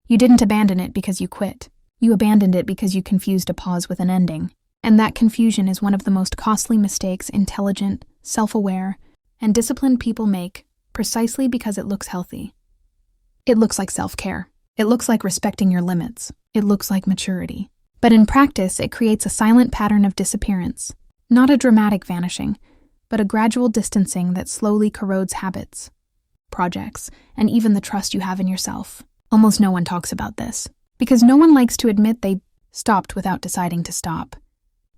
You didn't abandon it because you quit. You abandoned it because you confused a pause with an ending. And that confusion is one of the most costly mistakes intelligent, self-aware, and disciplined people make, precisely because it looks healthy. It looks like self-care. It looks like respecting your limits. It looks like maturity. But in practice, it creates a silent pattern of disappearance. Not a dramatic vanishing, but a gradual distancing that slowly corrodes habits, projects, and even the trust you have in yourself. Almost no one talks about this, because no one likes to admit they stopped without deciding to stop.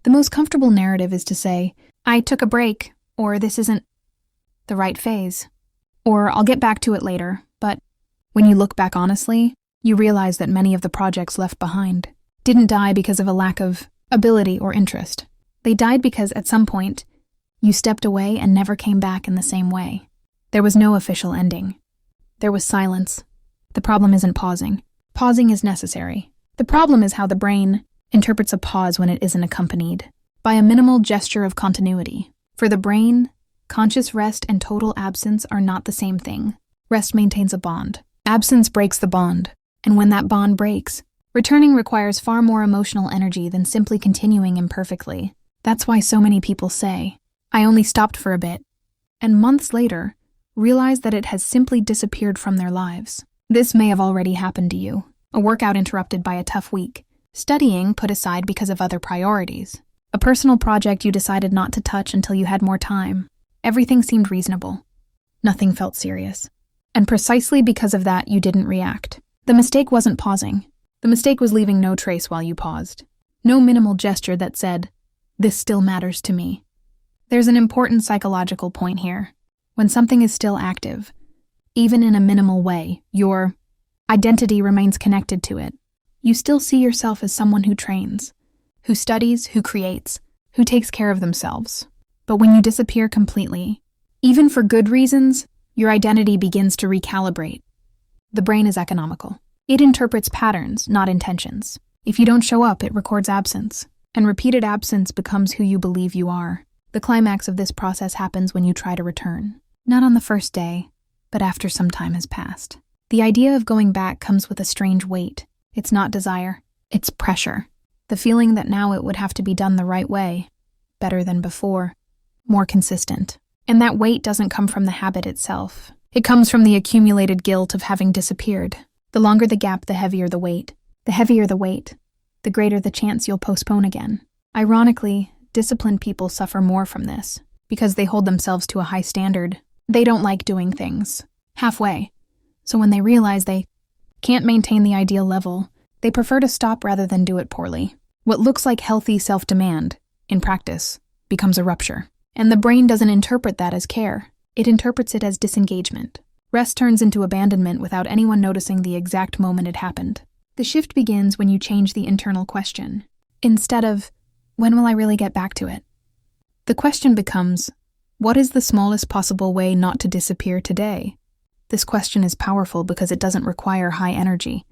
The most comfortable narrative is to say, I took a break, or this isn't the right phase, or I'll get back to it later. But when you look back honestly, you realize that many of the projects left behind didn't die because of a lack of ability or interest. They died because at some point, you stepped away and never came back in the same way. There was no official ending. There was silence. The problem isn't pausing. Pausing is necessary. The problem is how the brain interprets a pause when it isn't accompanied by a minimal gesture of continuity. For the brain, conscious rest and total absence are not the same thing. Rest maintains a bond. Absence breaks the bond. And when that bond breaks, returning requires far more emotional energy than simply continuing imperfectly. That's why so many people say, I only stopped for a bit, and months later, realize that it has simply disappeared from their lives. This may have already happened to you. A workout interrupted by a tough week. Studying put aside because of other priorities. A personal project you decided not to touch until you had more time. Everything seemed reasonable. Nothing felt serious. And precisely because of that, you didn't react. The mistake wasn't pausing. The mistake was leaving no trace while you paused. No minimal gesture that said, this still matters to me. There's an important psychological point here. When something is still active, even in a minimal way, your identity remains connected to it. You still see yourself as someone who trains, who studies, who creates, who takes care of themselves. But when you disappear completely, even for good reasons, your identity begins to recalibrate. The brain is economical. It interprets patterns, not intentions. If you don't show up, it records absence. And repeated absence becomes who you believe you are. The climax of this process happens when you try to return. Not on the first day, but after some time has passed. The idea of going back comes with a strange weight. It's not desire, it's pressure. The feeling that now it would have to be done the right way, better than before, more consistent. And that weight doesn't come from the habit itself. It comes from the accumulated guilt of having disappeared. The longer the gap, the heavier the weight. The heavier the weight, the greater the chance you'll postpone again. Ironically, disciplined people suffer more from this because they hold themselves to a high standard. They don't like doing things halfway. So when they realize they can't maintain the ideal level, they prefer to stop rather than do it poorly. What looks like healthy self-demand, in practice, becomes a rupture. And the brain doesn't interpret that as care. It interprets it as disengagement. Rest turns into abandonment without anyone noticing the exact moment it happened. The shift begins when you change the internal question. Instead of, when will I really get back to it? The question becomes, what is the smallest possible way not to disappear today? This question is powerful because it doesn't require high energy,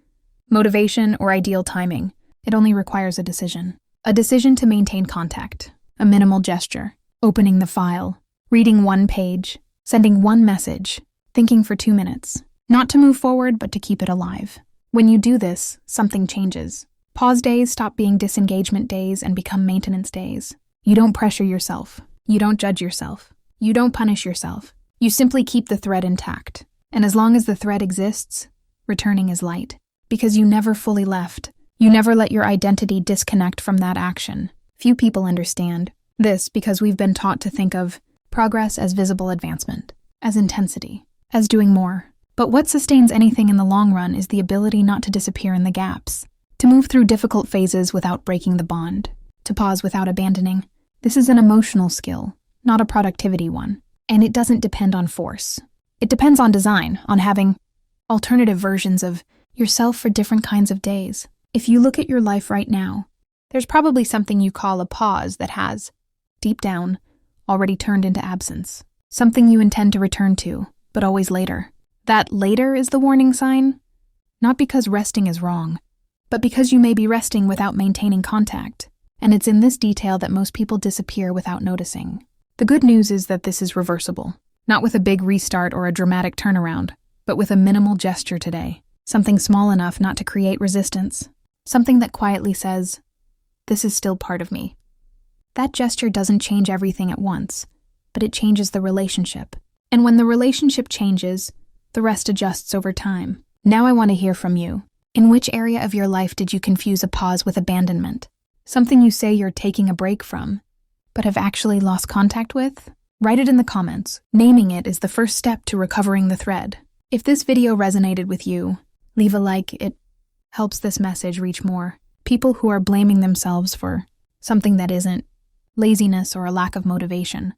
motivation, or ideal timing. It only requires a decision. A decision to maintain contact, a minimal gesture, opening the file, reading one page, sending one message, thinking for 2 minutes. Not to move forward, but to keep it alive. When you do this, something changes. Pause days stop being disengagement days and become maintenance days. You don't pressure yourself. You don't judge yourself. You don't punish yourself. You simply keep the thread intact. And as long as the thread exists, returning is light. Because you never fully left. You never let your identity disconnect from that action. Few people understand this because we've been taught to think of progress as visible advancement, as intensity, as doing more. But what sustains anything in the long run is the ability not to disappear in the gaps, to move through difficult phases without breaking the bond, to pause without abandoning. This is an emotional skill, not a productivity one. And it doesn't depend on force. It depends on design, on having alternative versions of yourself for different kinds of days. If you look at your life right now, there's probably something you call a pause that has, deep down, already turned into absence. Something you intend to return to, but always later. That later is the warning sign, not because resting is wrong, but because you may be resting without maintaining contact. And it's in this detail that most people disappear without noticing. The good news is that this is reversible, not with a big restart or a dramatic turnaround, but with a minimal gesture today. Something small enough not to create resistance. Something that quietly says, "This is still part of me." That gesture doesn't change everything at once, but it changes the relationship. And when the relationship changes, the rest adjusts over time. Now I want to hear from you. In which area of your life did you confuse a pause with abandonment? Something you say you're taking a break from, but have actually lost contact with? Write it in the comments. Naming it is the first step to recovering the thread. If this video resonated with you, leave a like. It helps this message reach more people who are blaming themselves for something that isn't laziness or a lack of motivation.